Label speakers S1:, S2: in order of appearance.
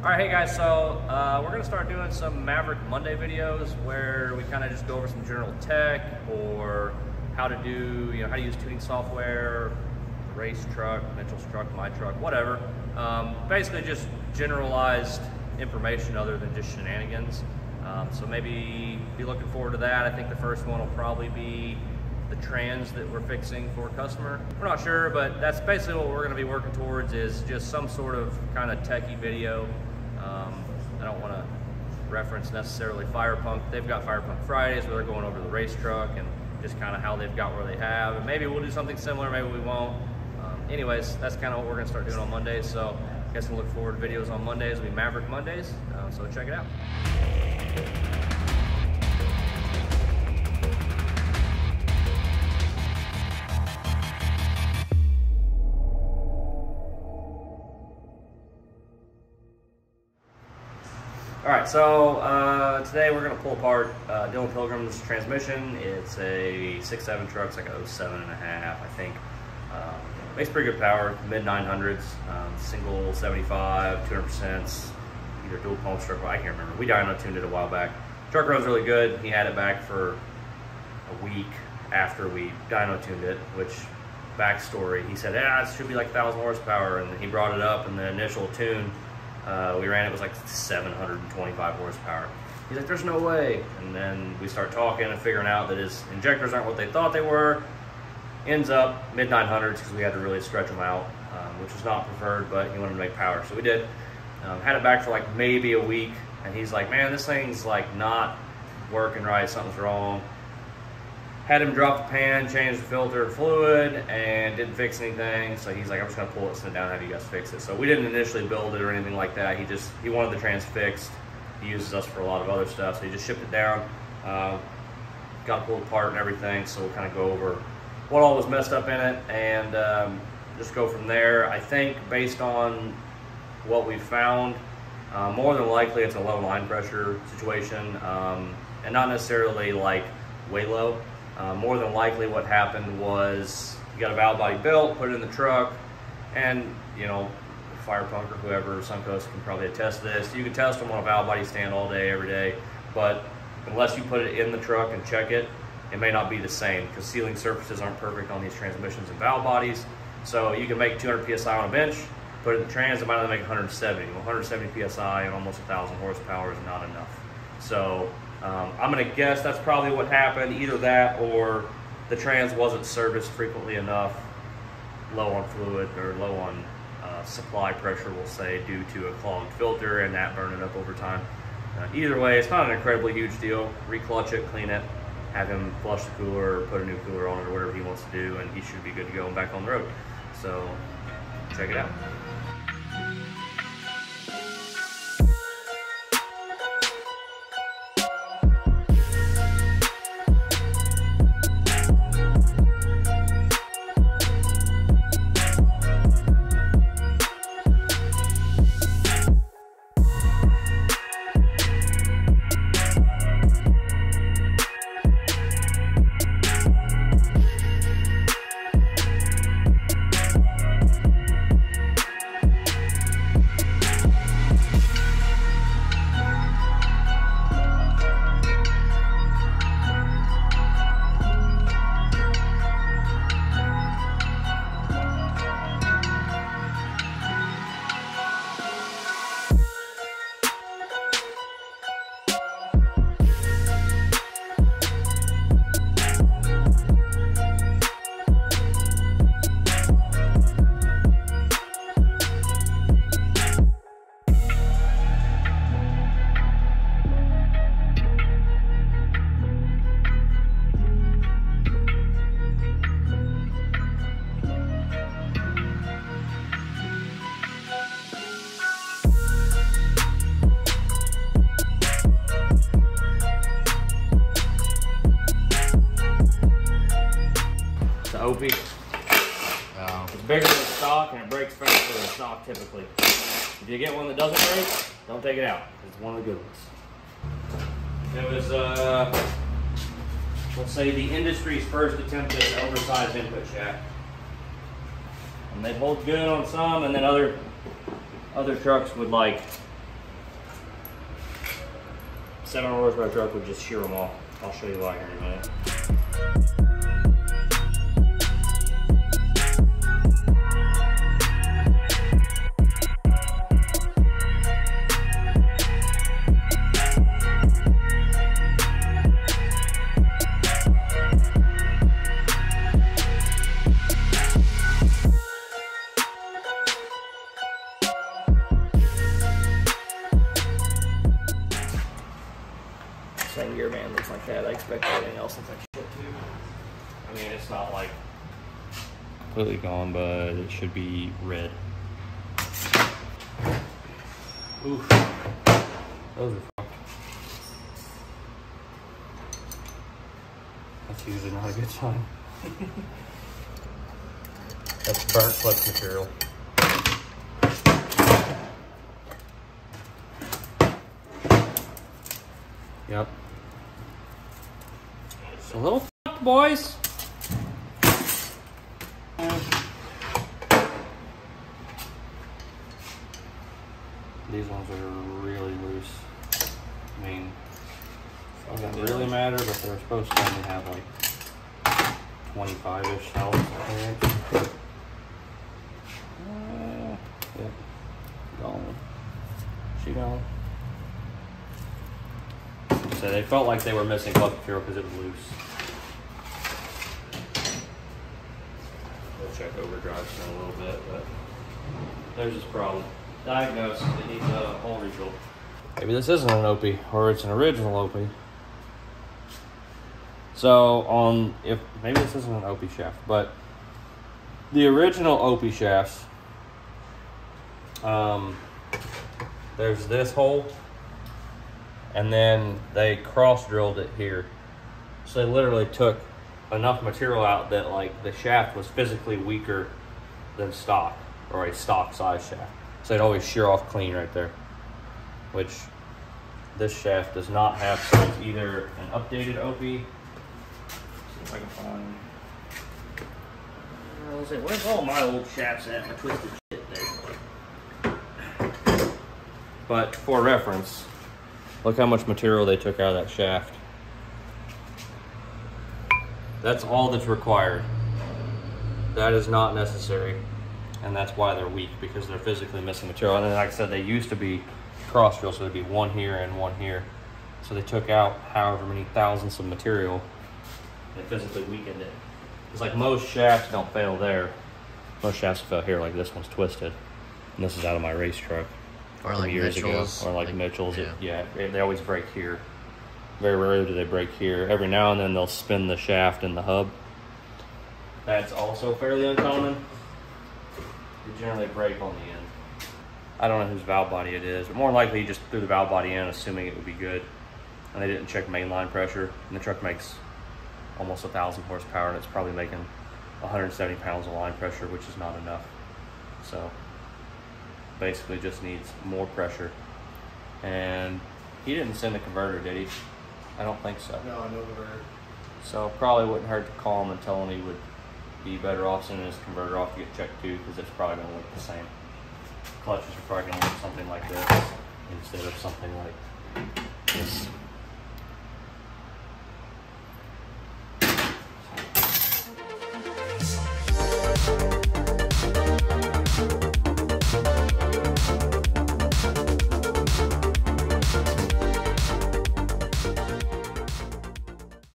S1: All right, hey guys, so we're gonna start doing some Maverick Monday videos where we kind of just go over some general tech or how to do, how to use tuning software, race truck, Mitchell's truck, my truck, whatever. Basically just generalized information other than just shenanigans. So maybe be looking forward to that. I think the first one will probably be the trans that we're fixing for a customer. We're not sure, but that's basically what we're gonna be working towards, is just some sort of kind of techie video. I don't want to reference necessarily Fire Punk. They've got Fire Punk Fridays where they're going over the race truck and just kind of how they've got where they have. And maybe we'll do something similar, maybe we won't. Anyways, that's kind of what we're going to start doing on Mondays. So I guess we'll look forward to videos on Mondays. It'll be Maverick Mondays, so check it out. All right, so today we're gonna pull apart Dylan Pilgrim's transmission. It's a 6.7 truck, it's like a 07.5, I think. Makes pretty good power, mid 900s, single 75, 200%, either dual pump stroke, I can't remember. We dyno tuned it a while back. Truck runs really good. He had it back for a week after we dyno tuned it, which, backstory, he said, it should be like 1,000 horsepower, and he brought it up in the initial tune. We ran it was like 725 horsepower. He's like, there's no way. And then we start talking and figuring out that his injectors aren't what they thought they were. Ends up mid 900s because we had to really stretch them out, which was not preferred, but he wanted to make power, so we did. Had it back for like maybe a week, and he's like, man, this thing's like not working right, something's wrong. Had him drop the pan, change the filter fluid, and didn't fix anything. So he's like, I'm just gonna pull it, sit down, have you guys fix it. So we didn't initially build it or anything like that. He wanted the trans fixed. He uses us for a lot of other stuff, so he just shipped it down. Got it pulled apart and everything. So we'll kind of go over what all was messed up in it and just go from there. I think based on what we found, more than likely it's a low line pressure situation, and not necessarily like way low. More than likely what happened was you got a valve body built, put it in the truck, and Fire Punk or whoever, Suncoast can probably attest to this. You can test them on a valve body stand all day, every day, but unless you put it in the truck and check it, it may not be the same because sealing surfaces aren't perfect on these transmissions and valve bodies. So you can make 200 PSI on a bench, put it in the trans, it might only make 170. Well, 170 PSI and almost 1,000 horsepower is not enough. So I'm gonna guess that's probably what happened, either that or the trans wasn't serviced frequently enough, low on fluid or low on supply pressure, we'll say, due to a clogged filter and that burning up over time. Either way, it's not an incredibly huge deal. Reclutch it, clean it, have him flush the cooler or put a new cooler on it or whatever he wants to do, and he should be good to go and back on the road. So check it out. Opie. It's bigger than stock and it breaks faster than stock typically. If you get one that doesn't break, don't take it out. It's one of the good ones. It was, let's say, the industry's first attempt at an oversized input shaft. And they hold good on some, and then other trucks would like 7 horsepower truck would just shear them all. I'll show you why here in a minute. Same gear band looks like that. I expect everything else looks like shit too. I mean, it's not like completely gone, but it should be red. Oof. Those are fucked. That's usually not a good sign. That's burnt clutch material. Yep. It's a little fucked, boys. These ones are really loose. I mean, it doesn't really matter, but they're supposed to only have like 25-ish thousandths per inch. Yep. Gone. She gone. So they felt like they were missing clutch material because it was loose. We'll check overdrive in a little bit, but there's this problem. Diagnosed, it needs a whole refill. Maybe this isn't an Opie, or it's an original Opie. So maybe this isn't an Opie shaft, but the original Opie shafts, there's this hole, and then they cross drilled it here. So they literally took enough material out that like the shaft was physically weaker than stock, or a stock size shaft. So it'd always shear off clean right there, which this shaft does not have. So it's either an updated Opie. See if I can find. Let's see, where's all my old shafts at? My twisted shit there. But for reference, look how much material they took out of that shaft. That's all that's required. That is not necessary. And that's why they're weak, because they're physically missing material. And then, like I said, they used to be cross drilled, so there'd be one here and one here. So they took out however many thousandths of material and physically weakened it. It's like most shafts don't fail there. Most shafts fail here, like this one's twisted. And this is out of my race truck.
S2: Or like
S1: years
S2: Mitchell's.
S1: Ago. Or like Mitchell's.
S2: Yeah.
S1: They always break here. Very rarely do they break here. Every now and then they'll spin the shaft in the hub. That's also fairly uncommon. They generally break on the end. I don't know whose valve body it is, but more likely you just threw the valve body in assuming it would be good. And they didn't check mainline pressure. And the truck makes almost 1,000 horsepower, and it's probably making 170 pounds of line pressure, which is not enough. So basically just needs more pressure. And he didn't send a converter, did he? I don't think so.
S3: No, no converter.
S1: So probably wouldn't hurt to call him and tell him he would be better off sending his converter off to get checked too, because it's probably going to look the same. Clutches are probably going to look something like this instead of something like this.